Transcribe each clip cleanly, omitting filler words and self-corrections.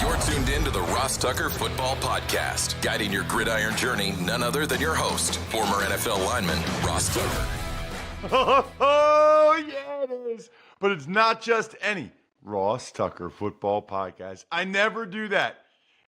You're tuned in to the Ross Tucker Football Podcast, guiding your gridiron journey, none other than your host, former NFL lineman, Ross Tucker. Oh, yeah, it is. But it's not just any Ross Tucker Football Podcast. I never do that.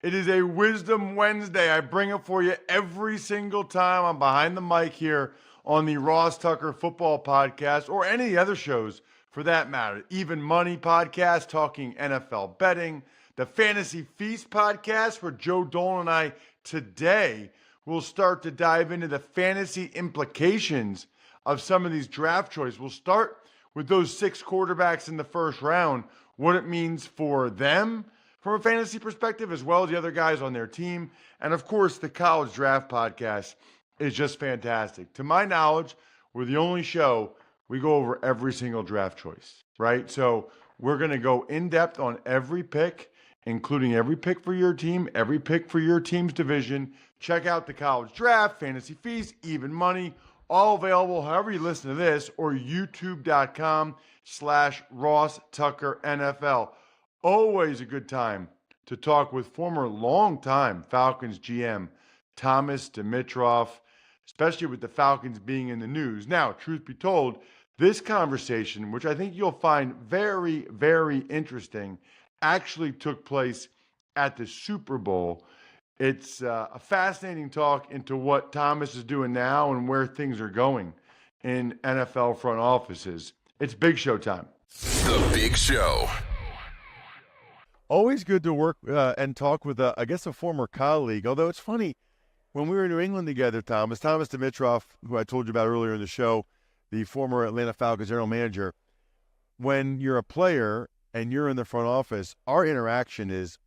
It is a Wisdom Wednesday. I bring it for you every single time I'm behind the mic here on the Ross Tucker Football Podcast, or any of the other shows for that matter. Even Money Podcast, talking NFL betting. The Fantasy Feast Podcast, where Joe Dolan and I today will start to dive into the fantasy implications of some of these draft choices. We'll start with those 6 quarterbacks in the first round, what it means for them from a fantasy perspective, as well as the other guys on their team. And of course, the College Draft Podcast is just fantastic. To my knowledge, we're the only show we go over every single draft choice, right? So we're going to go in depth on every pick, including every pick for your team, every pick for your team's division. Check out the College Draft, Fantasy Feast, Even Money, all available however you listen to this, or youtube.com/Ross Tucker NFL. Always a good time to talk with former longtime Falcons GM Thomas Dimitroff, especially with the Falcons being in the news. Now, truth be told, this conversation, which I think you'll find very, very interesting, actually took place at the Super Bowl. It's a fascinating talk into what Thomas is doing now and where things are going in NFL front offices. It's Big Show time. The Big Show. Always good to work and talk with, I guess, a former colleague. Although it's funny, when we were in New England together, Thomas Dimitroff, who I told you about earlier in the show, the former Atlanta Falcons general manager, when you're a player and you're in the front office, our interaction is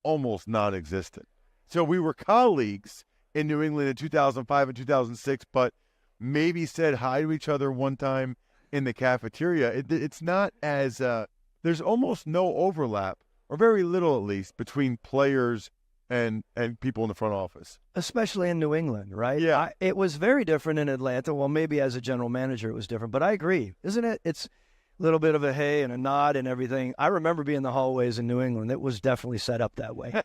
almost non-existent. So we were colleagues in New England in 2005 and 2006, but maybe said hi to each other one time in the cafeteria. It's not as there's almost no overlap, or very little at least, between players and people in the front office. Especially in New England, right? Yeah. It was very different in Atlanta. Well, maybe as a general manager it was different, but I agree. Isn't it? It's a little bit of a hey and a nod and everything. I remember being in the hallways in New England. It was definitely set up that way.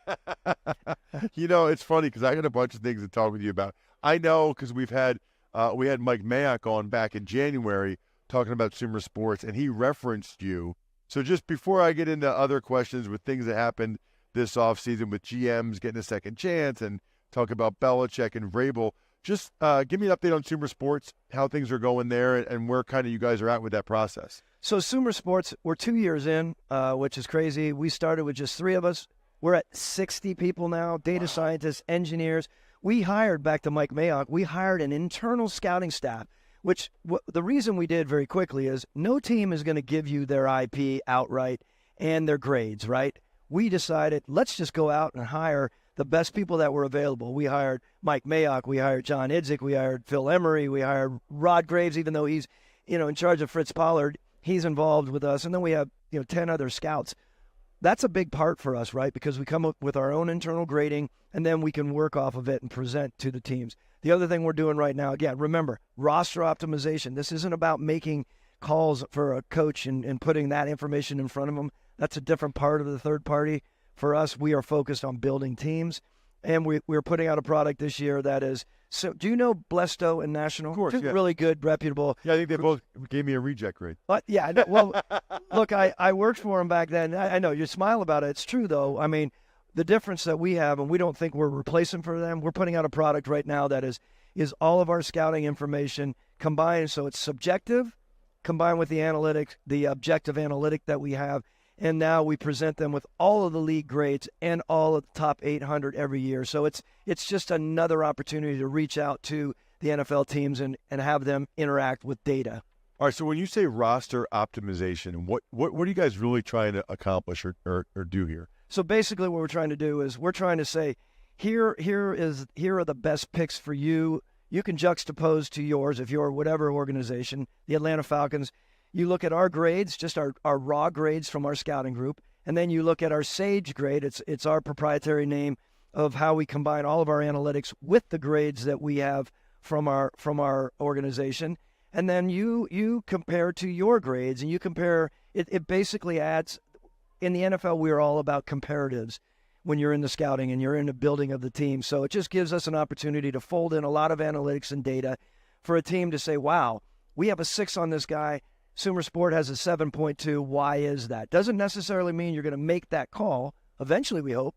You know, it's funny because I got a bunch of things to talk with you about. I know because we had Mike Mayock on back in January talking about Sumer Sports, and he referenced you. So just before I get into other questions with things that happened this offseason with GMs getting a second chance and talk about Belichick and Vrabel, just give me an update on Sumer Sports, how things are going there, and where kind of you guys are at with that process. So Sumer Sports, we're 2 years in, which is crazy. We started with just 3 of us. We're at 60 people now, data scientists, engineers. We hired, back to Mike Mayock, we hired an internal scouting staff, which the reason we did very quickly is no team is going to give you their IP outright and their grades, right? We decided, let's just go out and hire the best people that were available. We hired Mike Mayock, we hired John Idzik, we hired Phil Emery, we hired Rod Graves, even though he's, in charge of Fritz Pollard, he's involved with us. And then we have, 10 other scouts. That's a big part for us, right? Because we come up with our own internal grading, and then we can work off of it and present to the teams. The other thing we're doing right now, again, remember, roster optimization. This isn't about making calls for a coach and putting that information in front of them. That's a different part of the third party. For us, we are focused on building teams, and we're putting out a product this year that is, so do you know Blesto and National? Of course, yeah. Really good, reputable. Yeah, I think they both gave me a reject grade. But yeah, well, look, I worked for them back then. I know you smile about it. It's true, though. I mean, the difference that we have, and we don't think we're replacing for them, we're putting out a product right now that is all of our scouting information combined, so it's subjective, combined with the analytics, the objective analytic that we have, and now we present them with all of the league grades and all of the top 800 every year. So it's just another opportunity to reach out to the NFL teams and have them interact with data. All right, so when you say roster optimization, what are you guys really trying to accomplish or do here? So basically what we're trying to do is we're trying to say, here are the best picks for you. You can juxtapose to yours if you're whatever organization, the Atlanta Falcons. You look at our grades, just our raw grades from our scouting group, and then you look at our Sage grade. It's our proprietary name of how we combine all of our analytics with the grades that we have from our organization. And then you compare to your grades, and you compare. It basically adds. In the NFL, we're all about comparatives. when you're in the scouting and you're in the building of the team. So it just gives us an opportunity to fold in a lot of analytics and data for a team to say, wow, we have a 6 on this guy. Sumer Sport has a 7.2. Why is that? Doesn't necessarily mean you're going to make that call. Eventually, we hope.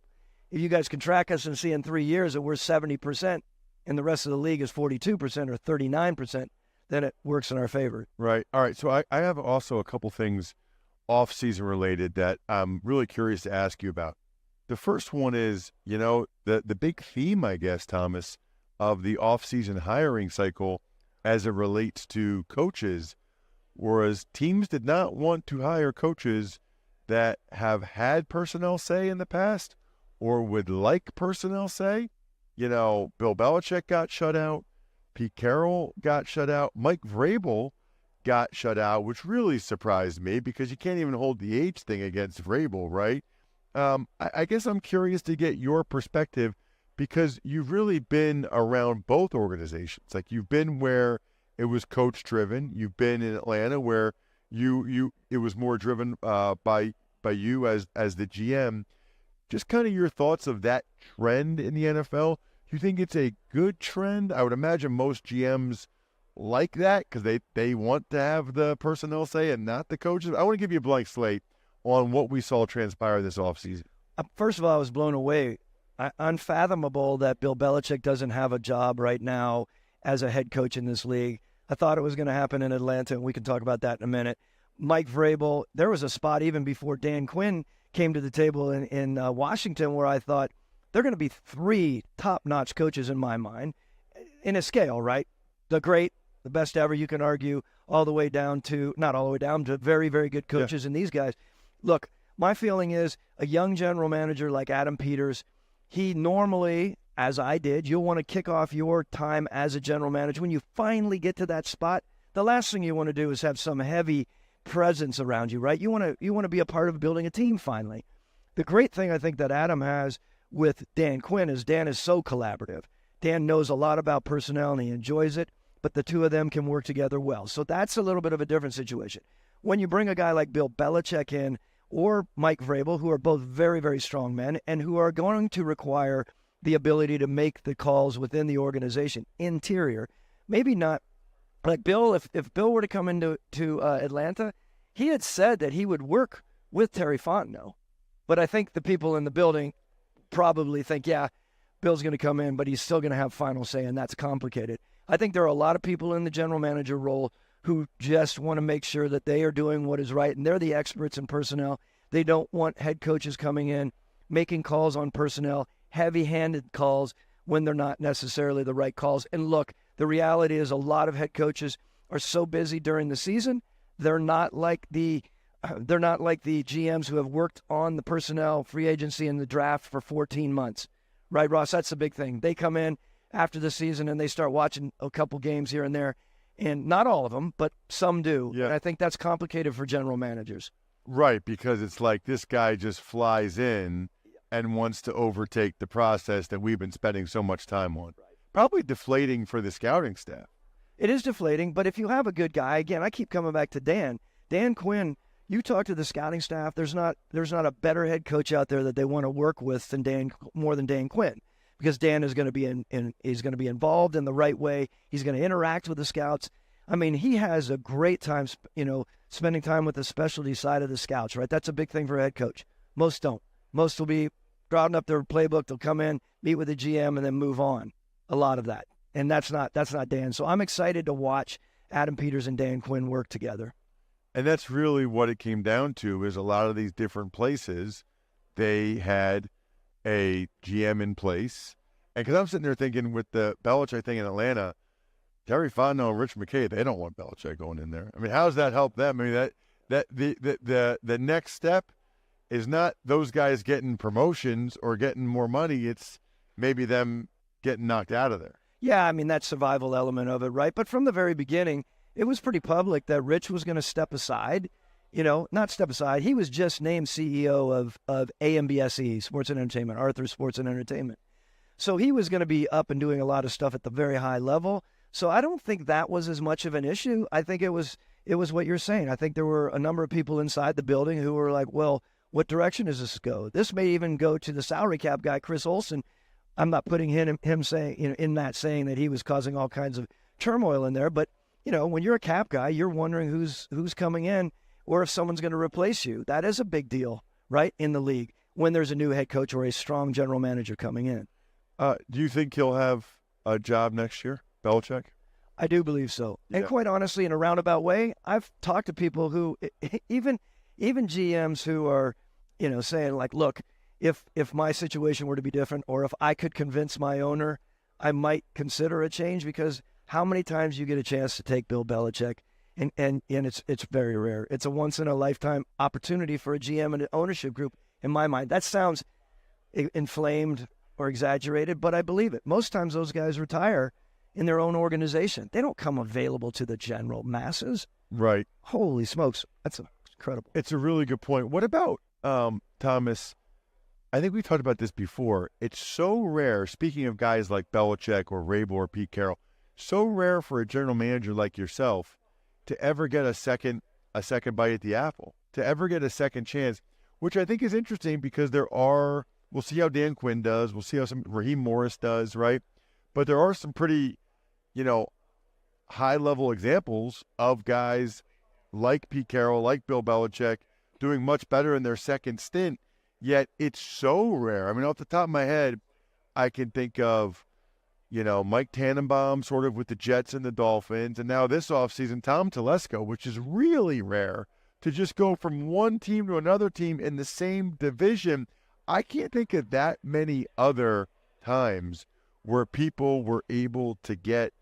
If you guys can track us and see in 3 years that we're 70% and the rest of the league is 42% or 39%, then it works in our favor. Right. All right. So I have also a couple things off-season related that I'm really curious to ask you about. The first one is, the big theme, I guess, Thomas, of the off-season hiring cycle as it relates to coaches, whereas teams did not want to hire coaches that have had personnel say in the past or would like personnel say. Bill Belichick got shut out. Pete Carroll got shut out. Mike Vrabel got shut out, which really surprised me because you can't even hold the age thing against Vrabel, right? I guess I'm curious to get your perspective because you've really been around both organizations. Like you've been where it was coach driven. You've been in Atlanta where it was more driven by you as the GM. Just kind of your thoughts of that trend in the NFL. Do you think it's a good trend? I would imagine most GMs like that because they want to have the personnel say and not the coaches. I want to give you a blank slate on what we saw transpire this offseason. First of all, I was blown away. Unfathomable that Bill Belichick doesn't have a job right now as a head coach in this league. I thought it was going to happen in Atlanta, and we can talk about that in a minute. Mike Vrabel, there was a spot even before Dan Quinn came to the table in Washington where I thought they're going to be 3 top-notch coaches in my mind in a scale, right? The great, the best ever, you can argue, all the way down to, not all the way down to very, very good coaches. Yeah. And these guys, look, my feeling is a young general manager like Adam Peters, he normally, as I did, you'll want to kick off your time as a general manager. When you finally get to that spot, the last thing you want to do is have some heavy presence around you, right? You want to be a part of building a team finally. The great thing I think that Adam has with Dan Quinn is Dan is so collaborative. Dan knows a lot about personnel and he enjoys it, but the two of them can work together well. So that's a little bit of a different situation. When you bring a guy like Bill Belichick in or Mike Vrabel, who are both very, very strong men and who are going to require the ability to make the calls within the organization, interior, maybe not like Bill. If Bill were to come into Atlanta, he had said that he would work with Terry Fontenot. But I think the people in the building probably think, yeah, Bill's going to come in, but he's still going to have final say, and that's complicated. I think there are a lot of people in the general manager role who just want to make sure that they are doing what is right, and they're the experts in personnel. They don't want head coaches coming in, making calls on personnel, heavy-handed calls when they're not necessarily the right calls. And look, the reality is a lot of head coaches are so busy during the season, they're not like the GMs who have worked on the personnel, free agency, and the draft for 14 months. Right, Ross? That's the big thing. They come in after the season and they start watching a couple games here and there. And not all of them, but some do. Yeah. And I think that's complicated for general managers. Right, because it's like this guy just flies in and wants to overtake the process that we've been spending so much time on. Right. Probably deflating for the scouting staff. It is deflating, but if you have a good guy, again, I keep coming back to Dan Quinn. You talk to the scouting staff, there's not a better head coach out there that they want to work with than more than Dan Quinn, because Dan is going to be is going to be involved in the right way. He's going to interact with the scouts. I mean, he has a great time, spending time with the specialty side of the scouts, right? That's a big thing for a head coach. Most don't. Most will be drawing up their playbook. They'll come in, meet with the GM, and then move on. A lot of that. And that's not Dan. So I'm excited to watch Adam Peters and Dan Quinn work together. And that's really what it came down to, is a lot of these different places, they had a GM in place. And because I'm sitting there thinking with the Belichick thing in Atlanta, Terry Fontenot and Rich McKay, they don't want Belichick going in there. I mean, how does that help them? I mean, the next step is not those guys getting promotions or getting more money. It's maybe them getting knocked out of there. Yeah, I mean, that survival element of it, right? But from the very beginning, it was pretty public that Rich was going to step aside. Not step aside. He was just named CEO of AMBSE, Sports and Entertainment, Arthur Sports and Entertainment. So he was going to be up and doing a lot of stuff at the very high level. So I don't think that was as much of an issue. I think it was what you're saying. I think there were a number of people inside the building who were like, well, What direction does this go? This may even go to the salary cap guy, Chris Olsen. I'm not putting him saying in that saying that he was causing all kinds of turmoil in there, but when you're a cap guy, you're wondering who's coming in or if someone's going to replace you. That is a big deal, right, in the league when there's a new head coach or a strong general manager coming in. Do you think he'll have a job next year, Belichick? I do believe so. Yeah. And quite honestly, in a roundabout way, I've talked to people who, even GMs who are, saying like, look, if my situation were to be different, or if I could convince my owner, I might consider a change, because how many times you get a chance to take Bill Belichick, and it's very rare. It's a once in a lifetime opportunity for a GM and an ownership group. In my mind, that sounds inflamed or exaggerated, but I believe it. Most times those guys retire in their own organization. They don't come available to the general masses. Right. Holy smokes. That's incredible. It's a really good point. What about, Thomas, I think we talked about this before. It's so rare, speaking of guys like Belichick or Rabel or Pete Carroll, so rare for a general manager like yourself to ever get a second bite at the apple, to ever get a second chance, which I think is interesting, because we'll see how Dan Quinn does. We'll see how Raheem Morris does, right? But there are some pretty, high-level examples of guys like Pete Carroll, like Bill Belichick, doing much better in their second stint, yet it's so rare. I mean, off the top of my head, I can think of, Mike Tannenbaum sort of with the Jets and the Dolphins, and now this offseason, Tom Telesco, which is really rare, to just go from one team to another team in the same division. I can't think of that many other times where people were able to get,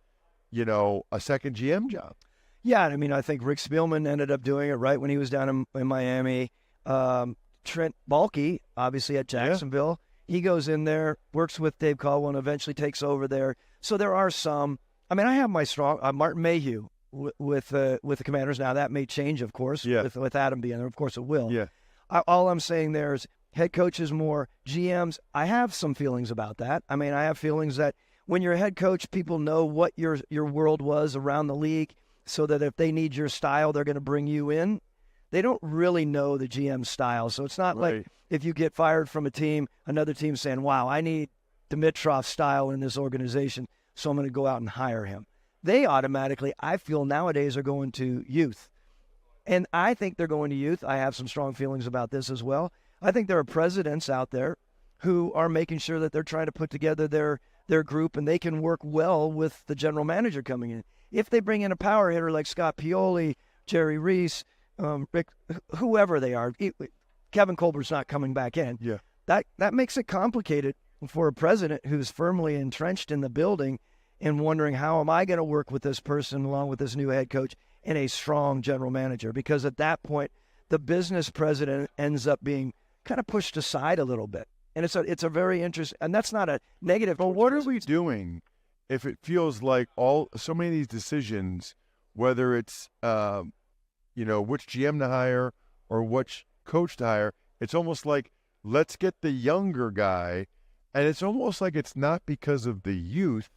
a second GM job. Yeah, I mean, I think Rick Spielman ended up doing it right when he was down in Miami. Trent Baalke, obviously at Jacksonville, he goes in there, works with Dave Caldwell, and eventually takes over there. So there are some. I mean, I have my strong Martin Mayhew with the Commanders now. That may change, of course, with Adam being there. Of course, it will. Yeah. All I'm saying there is head coaches more, GMs. I have some feelings about that. I mean, I have feelings that when you're a head coach, people know what your world was around the league, so that if they need your style, they're going to bring you in. They don't really know the GM style. So it's not like if you get fired from a team, another team saying, wow, I need Dimitroff style in this organization, so I'm going to go out and hire him. They automatically, I feel nowadays, are going to youth. And I think they're going to youth. I have some strong feelings about this as well. I think there are presidents out there who are making sure that they're trying to put together their group, and they can work well with the general manager coming in. If they bring in a power hitter like Scott Pioli, Jerry Reese, Rick, whoever they are, Kevin Colbert's not coming back in. Yeah. That makes it complicated for a president who's firmly entrenched in the building and wondering, how am I going to work with this person along with this new head coach and a strong general manager? Because at that point, the business president ends up being kind of pushed aside a little bit. And it's a very interesting, and that's not a negative. But what are we doing if it feels like so many of these decisions, whether it's which GM to hire or which coach to hire, it's almost like, let's get the younger guy, and it's almost like it's not because of the youth,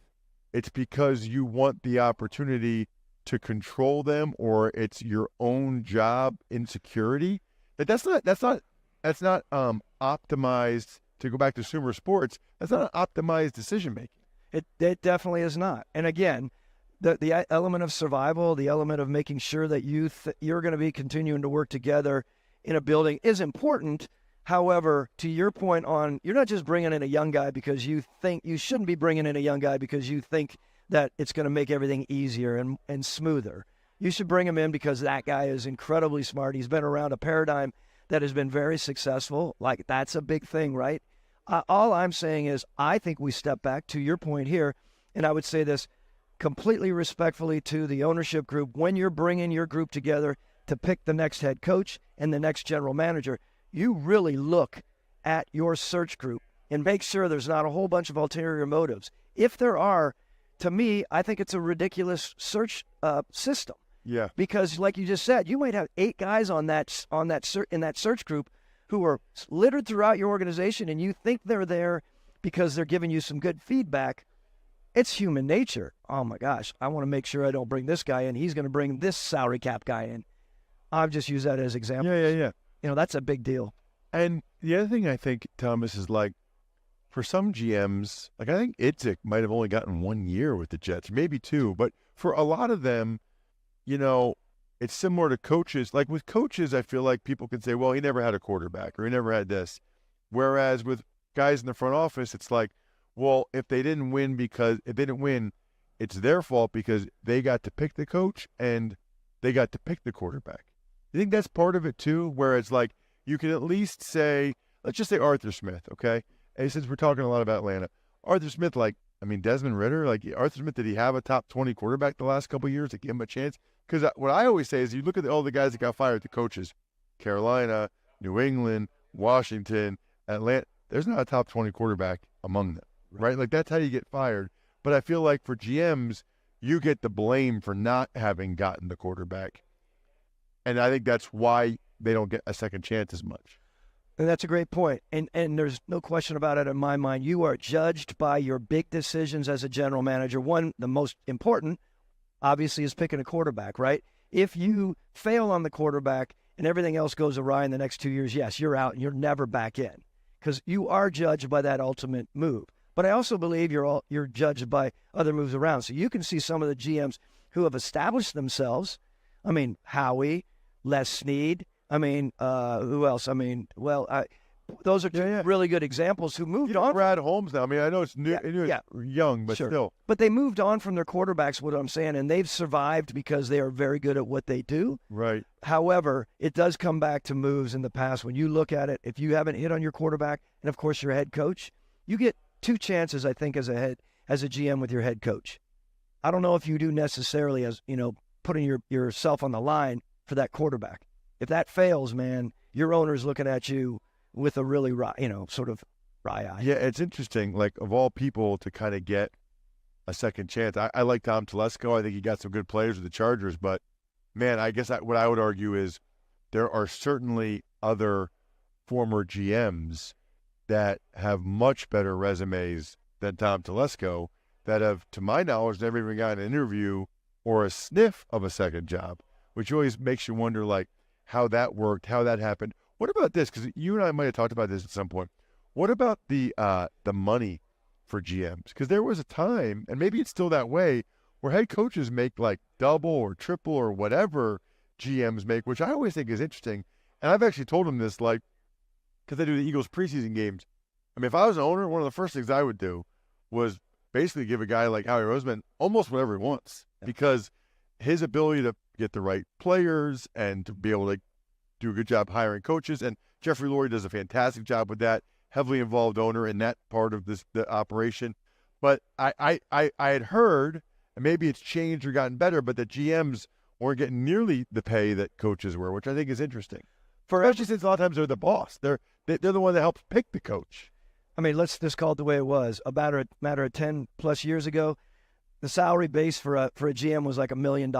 it's because you want the opportunity to control them, or it's your own job insecurity. That's not optimized. To go back to consumer sports, that's not an optimized decision making. It definitely is not. And again, the element of survival, the element of making sure that you're going to be continuing to work together in a building is important. However, to your point on, you're not just bringing in a young guy because you shouldn't be bringing in a young guy because you think that it's going to make everything easier and smoother. You should bring him in because that guy is incredibly smart. He's been around a paradigm that has been very successful. Like, that's a big thing, right? All I'm saying is I think we step back to your point here, and I would say this completely respectfully to the ownership group. When you're bringing your group together to pick the next head coach and the next general manager, you really look at your search group and make sure there's not a whole bunch of ulterior motives. If there are, to me, I think it's a ridiculous search system. Yeah. Because, like you just said, you might have 8 guys in that search group who are littered throughout your organization, and you think they're there because they're giving you some good feedback. It's human nature. Oh my gosh, I want to make sure I don't bring this guy in. He's going to bring this salary cap guy in. I've just used that as example. Yeah. That's a big deal. And the other thing I think, Thomas, is like for some GMs, like I think Idzik might have only gotten 1 year with the Jets, maybe 2. But for a lot of them, you know, it's similar to coaches. Like with coaches, I feel like people can say, well, he never had a quarterback or he never had this. Whereas with guys in the front office, it's like, well, if they didn't win, it's their fault because they got to pick the coach and they got to pick the quarterback. You think that's part of it too? Where it's like you can at least say, let's just say Arthur Smith, okay? And since we're talking a lot about Atlanta, Arthur Smith, Desmond Ridder, Arthur Smith, did he have a top 20 quarterback the last couple of years to give him a chance? Because what I always say is you look at all the guys that got fired, the coaches, Carolina, New England, Washington, Atlanta, there's not a top 20 quarterback among them, right? Like that's how you get fired. But I feel like for GMs, you get the blame for not having gotten the quarterback. And I think that's why they don't get a second chance as much. And that's a great point. And there's no question about it in my mind. You are judged by your big decisions as a general manager. One, the most important, obviously, is picking a quarterback, right? If you fail on the quarterback and everything else goes awry in the next 2 years, yes, you're out and you're never back in because you are judged by that ultimate move. But I also believe you're judged by other moves around. So you can see some of the GMs who have established themselves. I mean, Howie, Les Snead. I mean, who else? I mean, those are two really good examples who moved on. Brad Holmes now. I mean, I know it's new, young, but still. But they moved on from their quarterbacks, what I'm saying, and they've survived because they are very good at what they do. Right. However, it does come back to moves in the past. When you look at it, if you haven't hit on your quarterback and, of course, your head coach, you get 2 chances, I think, as a GM with your head coach. I don't know if you do necessarily as, putting yourself on the line for that quarterback. If that fails, man, your owner's looking at you with a really, sort of wry eye. Yeah, it's interesting, like, of all people to kind of get a second chance. I like Tom Telesco. I think he got some good players with the Chargers. But, man, I guess what I would argue is there are certainly other former GMs that have much better resumes than Tom Telesco that have, to my knowledge, never even got an interview or a sniff of a second job, which always makes you wonder, like, how that worked, how that happened. What about this? Because you and I might have talked about this at some point. What about the money for GMs? Because there was a time, and maybe it's still that way, where head coaches make like double or triple or whatever GMs make, which I always think is interesting. And I've actually told them this, like, because I do the Eagles preseason games. I mean, if I was an owner, one of the first things I would do was basically give a guy like Howie Roseman almost whatever he wants, because his ability to get the right players and to be able to do a good job hiring coaches. And Jeffrey Lurie does a fantastic job with that, heavily involved owner in that part of the operation. But I had heard, and maybe it's changed or gotten better, but the GMs weren't getting nearly the pay that coaches were, which I think is interesting. Especially since a lot of times they're the boss. They're the one that helps pick the coach. I mean, let's just call it the way it was. About a matter of 10+ years ago, the salary base for a GM was like $1 million.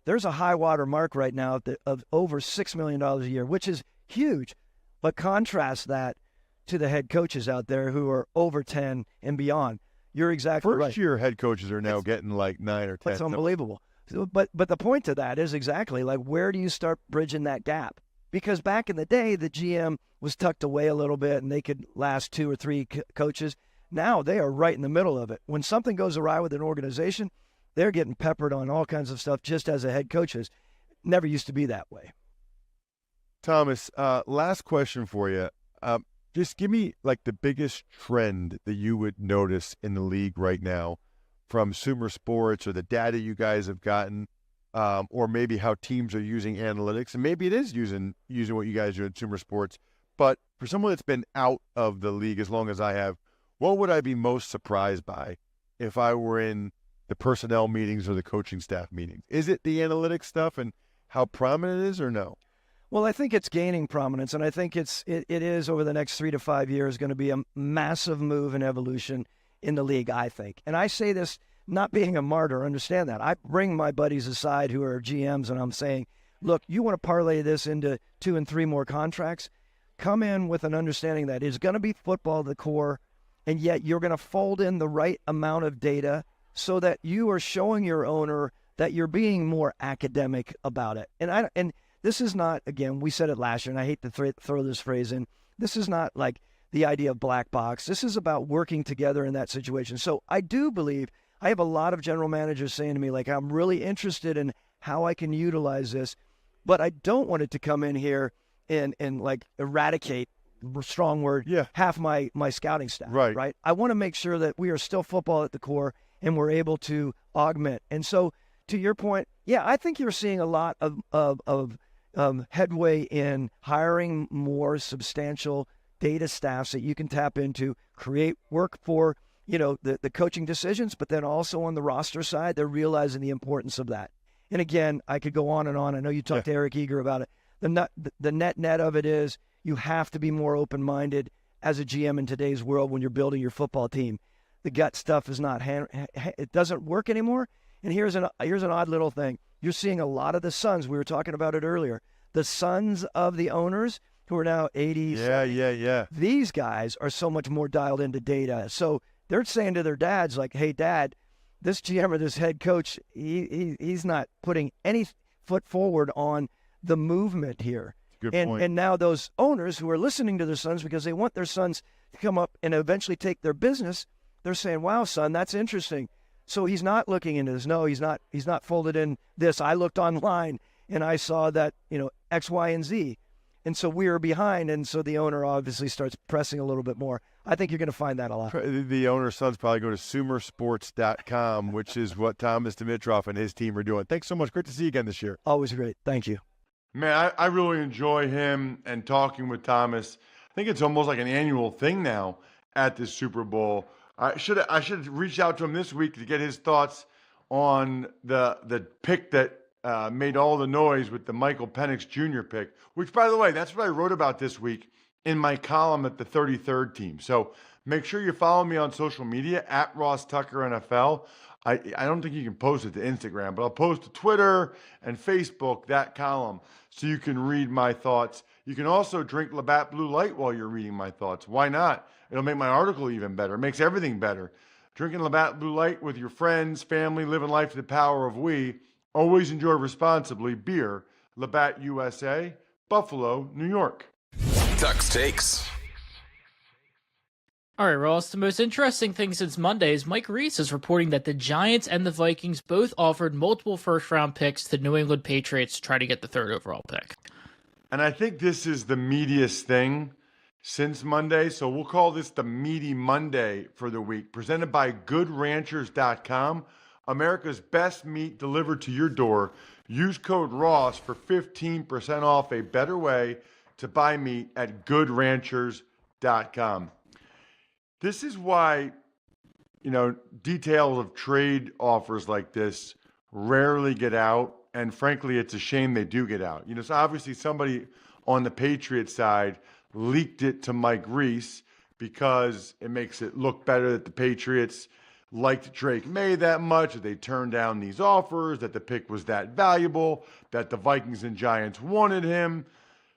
There's a high water mark right now of over $6 million a year, which is huge. But contrast that to the head coaches out there who are over 10 and beyond. You're exactly right. First-year head coaches are now getting like 9 or 10. That's unbelievable. But the point to that is exactly like, where do you start bridging that gap? Because back in the day, the GM was tucked away a little bit and they could last 2 or 3 coaches. Now they are right in the middle of it. When something goes awry with an organization, they're getting peppered on all kinds of stuff just as a head coaches. Never used to be that way. Thomas, last question for you. Just give me like the biggest trend that you would notice in the league right now from Sumer Sports or the data you guys have gotten, or maybe how teams are using analytics. And maybe it is using what you guys do in Sumer Sports. But for someone that's been out of the league as long as I have, what would I be most surprised by if I were in the personnel meetings or the coaching staff meetings? Is it the analytics stuff and how prominent it is, or no? Well, I think it's gaining prominence, and I think it is over the next 3 to 5 years going to be a massive move and evolution in the league, I think. And I say this not being a martyr, understand that. I bring my buddies aside who are GMs, and I'm saying, look, you want to parlay this into 2 and 3 more contracts? Come in with an understanding that it's going to be football at the core, and yet you're going to fold in the right amount of data so that you are showing your owner that you're being more academic about it. And this is not, again, we said it last year, and I hate to throw this phrase in, This is not like the idea of black box. This is about working together in that situation. So I do believe I have a lot of general managers saying to me, like, I'm really interested in how I can utilize this, but I don't want it to come in here and like eradicate, strong word, half my scouting staff. Right. I want to make sure that we are still football at the core and we're able to augment. And so to your point, I think you're seeing a lot of headway in hiring more substantial data staffs that you can tap into, create work for, the coaching decisions, but then also on the roster side, they're realizing the importance of that. And again, I could go on and on. I know you talked to Eric Eager about it. The net of it is you have to be more open-minded as a GM in today's world when you're building your football team. The gut stuff is not, it doesn't work anymore. And here's an odd little thing. You're seeing a lot of the sons, we were talking about it earlier, the sons of the owners who are now 80s. Yeah. These guys are so much more dialed into data. So they're saying to their dads, like, hey, Dad, this GM or this head coach, he's not putting any foot forward on the movement here. Good point. And now those owners who are listening to their sons because they want their sons to come up and eventually take their business, they're saying, wow, son, that's interesting. So he's not looking into this. No, he's not folded in this. I looked online and I saw that, X, Y, and Z. And so we are behind. And so the owner obviously starts pressing a little bit more. I think you're going to find that a lot. The owner's sons probably go to sumersports.com, which is what Thomas Dimitroff and his team are doing. Thanks so much. Great to see you again this year. Always great. Thank you. Man, I really enjoy him and talking with Thomas. I think it's almost like an annual thing now at the Super Bowl. I should reach out to him this week to get his thoughts on the pick that made all the noise with the Michael Penix Jr. pick, which, by the way, that's what I wrote about this week in my column at the 33rd team. So make sure you follow me on social media at Ross Tucker NFL. I don't think you can post it to Instagram, but I'll post to Twitter and Facebook, that column, so you can read my thoughts. You can also drink Labatt Blue Light while you're reading my thoughts. Why not? It'll make my article even better. It makes everything better. Drinking Labatt Blue Light with your friends, family, living life to the power of we. Always enjoy responsibly. Beer, Labatt USA, Buffalo, New York. Tux Takes. All right, Ross, the most interesting thing since Monday is Mike Reese is reporting that the Giants and the Vikings both offered multiple first-round picks to New England Patriots to try to get the third overall pick. And I think this is the meatiest thing since Monday, so we'll call this the Meaty Monday for the week. Presented by GoodRanchers.com, America's best meat delivered to your door. Use code ROSS for 15% off a better way to buy meat at GoodRanchers.com. This is why, details of trade offers like this rarely get out. And frankly, it's a shame they do get out. So obviously somebody on the Patriots side leaked it to Mike Reese because it makes it look better that the Patriots liked Drake May that much, that they turned down these offers, that the pick was that valuable, that the Vikings and Giants wanted him.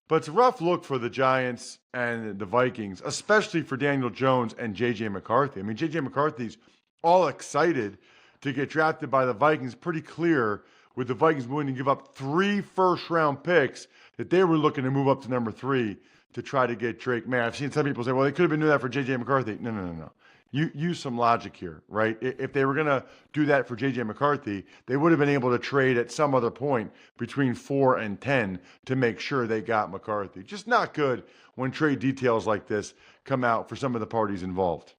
But it's a rough look for the Giants and the Vikings, especially for Daniel Jones and J.J. McCarthy. I mean, J.J. McCarthy's all excited to get drafted by the Vikings. Pretty clear with the Vikings willing to give up 3 first-round picks that they were looking to move up to number 3 to try to get Drake May. I've seen some people say, well, they could have been doing that for J.J. McCarthy. No. You use some logic here, right? If they were going to do that for J.J. McCarthy, they would have been able to trade at some other point between 4 and 10 to make sure they got McCarthy. Just not good when trade details like this come out for some of the parties involved.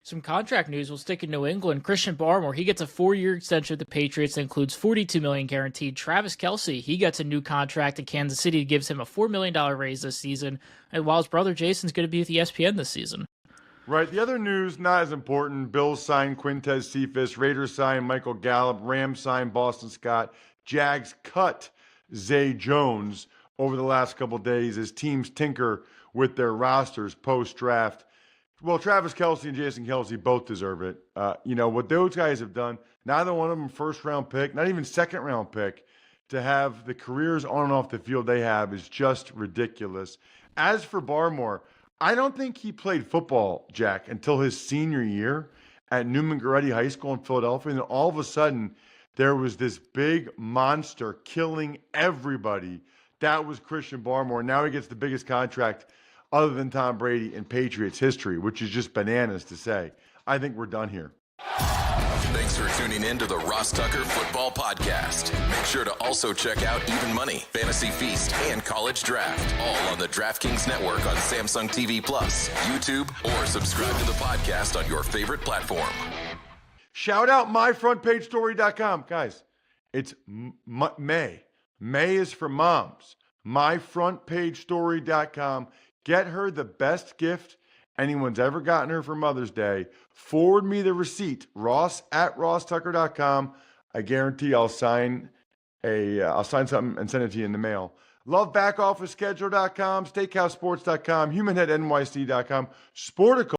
Some contract news will stick in New England. Christian Barmore, he gets a 4-year extension with the Patriots that includes $42 million guaranteed. Travis Kelce, he gets a new contract in Kansas City that gives him a $4 million raise this season, and while his brother Jason's going to be with ESPN this season. Right. The other news, not as important. Bills signed Quintez Cephas. Raiders signed Michael Gallup. Rams signed Boston Scott. Jags cut Zay Jones over the last couple of days as teams tinker with their rosters post-draft. Well, Travis Kelce and Jason Kelce both deserve it. What those guys have done, neither one of them first-round pick, not even second-round pick, to have the careers on and off the field they have is just ridiculous. As for Barmore, I don't think he played football, Jack, until his senior year at Newman Goretti High School in Philadelphia. And then all of a sudden, there was this big monster killing everybody. That was Christian Barmore. Now he gets the biggest contract other than Tom Brady in Patriots history, which is just bananas to say. I think we're done here. Thanks for tuning in to the Ross Tucker Football Podcast. Make sure to also check out Even Money, Fantasy Feast, and College Draft, all on the DraftKings Network on Samsung TV Plus, YouTube, or subscribe to the podcast on your favorite platform. Shout out myfrontpagestory.com. Guys, it's May. May is for moms. Myfrontpagestory.com. Get her the best gift anyone's ever gotten her for Mother's Day. Forward me the receipt, ross@rosstucker.com. I guarantee I'll sign something and send it to you in the mail. Love backofficeschedule.com, steakhousesports.com, humanheadnyc.com, Sportical.